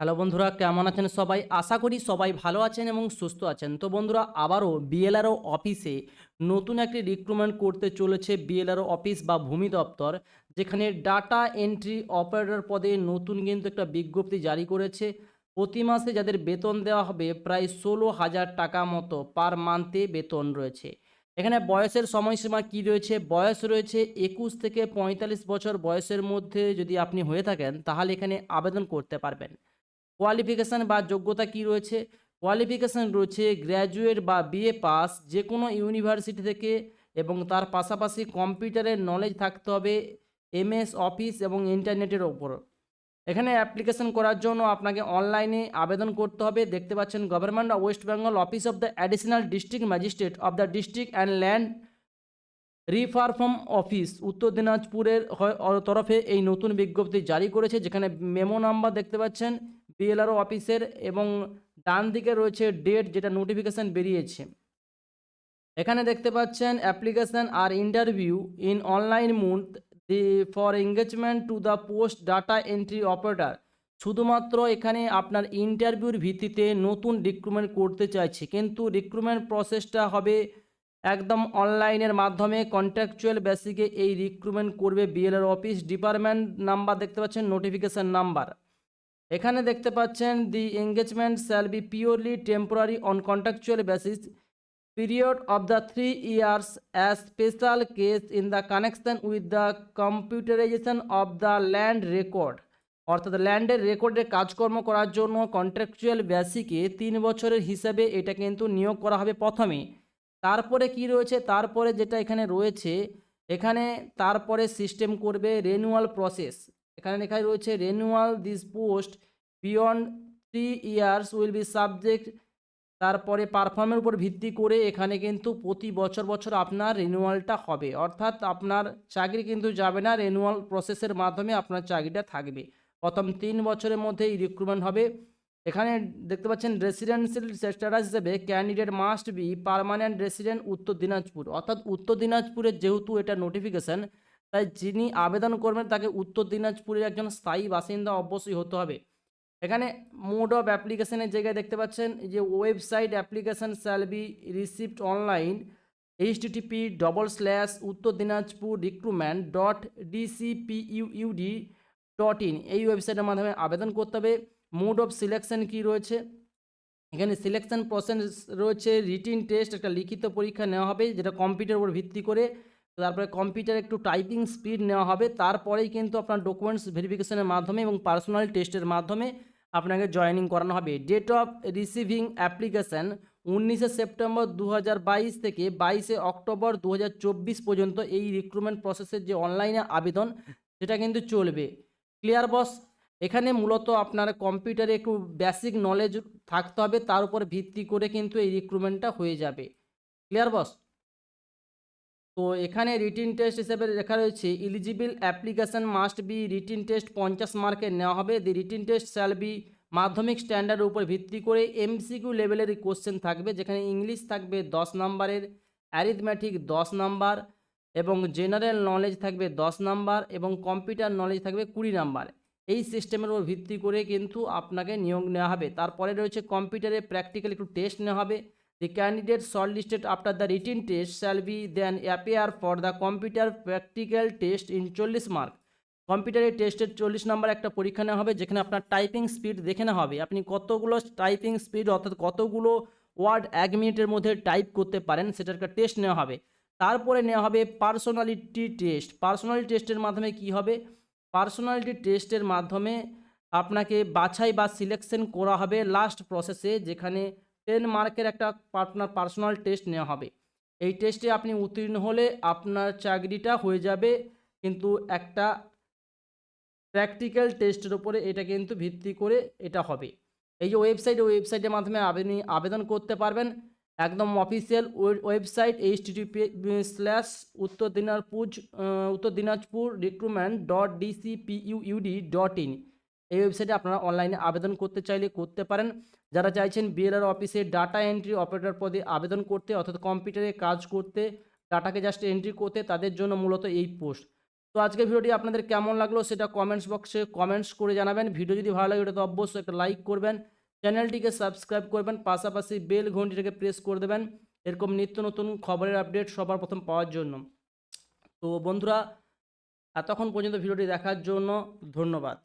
Hello বন্ধুরা, কেমন আছেন সবাই? আশা করি সবাই ভালো আছেন এবং সুস্থ আছেন। তো বন্ধুরা, আবারও বিএলআরও অফিসে নতুন একটি রিক্রুটমেন্ট করতে চলেছে বিএলআরও অফিস বা ভূমি দপ্তর, যেখানে ডাটা এন্ট্রি অপারেটর পদে নতুন কিন্তু একটা বিজ্ঞপ্তি জারি করেছে। প্রতি মাসে যাদের বেতন দেওয়া হবে প্রায় ১৬,০০০ টাকা মতো পার মান্থে বেতন রয়েছে। এখানে বয়সের সময়সীমা কি রয়েছে? বয়স রয়েছে ২১ থেকে ৪৫ বছর বয়সের মধ্যে যদি আপনি হয়ে থাকেন তাহলে এখানে আবেদন করতে পারবেন। কোয়ালিফিকেশান বা যোগ্যতা কি রয়েছে? কোয়ালিফিকেশান রয়েছে গ্র্যাজুয়েট বা বিএ পাস যেকোনো ইউনিভার্সিটি থেকে, এবং তার পাশাপাশি কম্পিউটারের নলেজ থাকতে হবে এমএস অফিস এবং ইন্টারনেটের ওপর। এখানে অ্যাপ্লিকেশন করার জন্য আপনাকে অনলাইনে আবেদন করতে হবে। দেখতে পাচ্ছেন government of West Bengal office of the additional district magistrate of the district and land reform office উত্তর দিনাজপুরের তরফে এই নতুন বিজ্ঞপ্তি জারি করেছে, যেখানে মেমো নাম্বার দেখতে পাচ্ছেন বিএলআরও অফিসের, এবং ডান দিকে রয়েছে ডেট যেটা নোটিফিকেশান বেরিয়েছে। এখানে দেখতে পাচ্ছেন অ্যাপ্লিকেশান আর interview in online mode the for engagement to the post data entry operator. শুধুমাত্র এখানে আপনার ইন্টারভিউর ভিত্তিতে নতুন রিক্রুটমেন্ট করতে চাইছে, কিন্তু রিক্রুটমেন্ট প্রসেসটা হবে একদম অনলাইনের মাধ্যমে। কন্ট্রাকচুয়াল বেসিকে এই রিক্রুটমেন্ট করবে বিএলআর অফিস। ডিপার্টমেন্ট নাম্বার দেখতে পাচ্ছেন, নোটিফিকেশান নাম্বার। এখানে দেখতে পাচ্ছেন the engagement shall be purely temporary on contractual basis period of the 3 years as special case in the connection with the computerization of the land record। অর্থাৎ ল্যান্ডের রেকর্ডের কাজকর্ম করার জন্য কন্ট্রাকচুয়াল বেসিকে ৩ বছরের হিসাবে এটা কিন্তু নিয়োগ করা হবে প্রথমে। তারপরে কি রয়েছে? তারপরে যেটা এখানে রয়েছে, এখানে তারপরে সিস্টেম করবে রেনুয়াল প্রসেস। এখানে লেখা রয়েছে renewal this post beyond 3 years will be subject. তারপরে পারফর্মের উপর ভিত্তি করে এখানে কিন্তু প্রতি বছর বছর আপনার রিনিউয়ালটা হবে, অর্থাৎ আপনার চাকরি কিন্তু যাবে না, রিনিউয়াল প্রসেসের মাধ্যমে আপনার চাকরিটা থাকবে। প্রথম ৩ বছরের মধ্যে এই রিক্রুটমেন্ট হবে। এখানে দেখতে পাচ্ছেন রেসিডেন্সিয়াল স্ট্যাটাস হিসেবে candidate must be permanent resident উত্তর দিনাজপুর। অর্থাৎ উত্তর দিনাজপুরের যেহেতু এটা নোটিফিকেশান, তাই যিনি আবেদন করবেন তাকে উত্তর দিনাজপুরের একজন স্থায়ী বাসিন্দা অবশ্যই হতে হবে। এখানে মোড অফ অ্যাপ্লিকেশনের জায়গায় দেখতে পাচ্ছেন যে website application shall be received online http উত্তর দিনাজপুর রিক্রুটমেন্ট .dcpuud.in। এই ওয়েবসাইটের মাধ্যমে আবেদন করতে হবে। মোড অফ সিলেকশন কি রয়েছে? এখানে সিলেকশন প্রসেস রয়েছে রিটিন টেস্ট, একটা লিখিত পরীক্ষা নেওয়া হবে যেটা কম্পিউটারের উপর ভিত্তি করে। তারপরে কম্পিউটারে একটু টাইপিং স্পিড নেওয়া হবে, তারপরেই কিন্তু আপনার ডকুমেন্টস ভেরিফিকেশনের মাধ্যমে এবং পার্সোনাল টেস্টের মাধ্যমে আপনাকে জয়েনিং করানো হবে। ডেট অফ রিসিভিং অ্যাপ্লিকেশান 19শে সেপ্টেম্বর 2022 থেকে 22শে অক্টোবর 2024 পর্যন্ত এই রিক্রুটমেন্ট প্রসেসের যে অনলাইনে আবেদন সেটা কিন্তু চলবে। ক্লিয়ার বস? এখানে মূলত আপনার কম্পিউটারে একটু বেসিক নলেজ থাকতে হবে, তার উপর ভিত্তি করে কিন্তু এই রিক্রুটমেন্টটা হয়ে যাবে। ক্লিয়ার বস? তো এখানে রিটিন টেস্ট হিসেবে লেখা রয়েছে eligible application must be written test 50 মার্কের নেওয়া হবে। দি রিটিন টেস্ট শ্যাল বি মাধ্যমিক স্ট্যান্ডার্ডের উপর ভিত্তি করে এমসিকিউ লেভেলের কোশ্চেন থাকবে, যেখানে ইংলিশ থাকবে 10 নাম্বারের, অ্যারিথমেটিক 10 নাম্বার, এবং জেনারেল নলেজ থাকবে 10 নাম্বার, এবং কম্পিউটার নলেজ থাকবে 20 নাম্বার। এই সিস্টেমের উপর ভিত্তি করে কিন্তু আপনাকে নিয়োগ নেওয়া হবে। তারপরে রয়েছে কম্পিউটারে প্র্যাকটিক্যাল একটু টেস্ট নেওয়া হবে। The candidate shortlisted after the written test shall be then appear for the computer practical test in 40 mark. কম্পিউটারের টেস্টের 40 নাম্বার একটা পরীক্ষা নেওয়া হবে, যেখানে আপনার টাইপিং স্পিড দেখে নেওয়া হবে আপনি কতগুলো টাইপিং স্পিড, অর্থাৎ কতগুলো ওয়ার্ড 1 মিনিটের মধ্যে টাইপ করতে পারেন, সেটার একটা টেস্ট নেওয়া হবে। তারপরে নেওয়া হবে পার্সোনালিটি টেস্ট। পার্সোনালিটি টেস্টের মাধ্যমে কি হবে? পার্সোনালিটি টেস্টের মাধ্যমে আপনাকে বাছাই বা সিলেকশন করা হবে লাস্ট প্রসেসে, যেখানে 10 মার্কের একটা আপনার পার্সোনাল টেস্ট নেওয়া হবে। এই টেস্টে আপনি উত্তীর্ণ হলে আপনার চাকরিটা হয়ে যাবে, কিন্তু একটা প্র্যাকটিক্যাল টেস্টের উপরে এটা কিন্তু ভিত্তি করে এটা হবে। এই যে ওয়েবসাইটের মাধ্যমে আবেদন করতে পারবেন, একদম অফিসিয়াল ওয়েবসাইট উত্তর দিনাজপুর recruitment.dcpuud.in। এই ওয়েবসাইটে আপনারা অনলাইনে আবেদন করতে চাইলে করতে পারেন। যারা চাইছেন বিএলআর অফিসে ডাটা এন্ট্রি অপারেটর পদে আবেদন করতে, অর্থাৎ কম্পিউটারে কাজ করতে, ডাটাকে জাস্ট এন্ট্রি করতে, তাদের জন্য মূলত এই পোস্ট। তো আজকের ভিডিওটি আপনাদের কেমন লাগলো সেটা কমেন্টস বক্সে কমেন্টস করে জানাবেন। ভিডিও যদি ভালো লাগে ওটাতে অবশ্যই একটা লাইক করবেন, চ্যানেলটিকে সাবস্ক্রাইব করবেন, পাশাপাশি বেল ঘন্টিটাকে প্রেস করে দেবেন এরকম নিত্য নতুন খবরের আপডেট সবার প্রথম পাওয়ার জন্য। তো বন্ধুরা, এতক্ষণ পর্যন্ত ভিডিওটি দেখার জন্য ধন্যবাদ।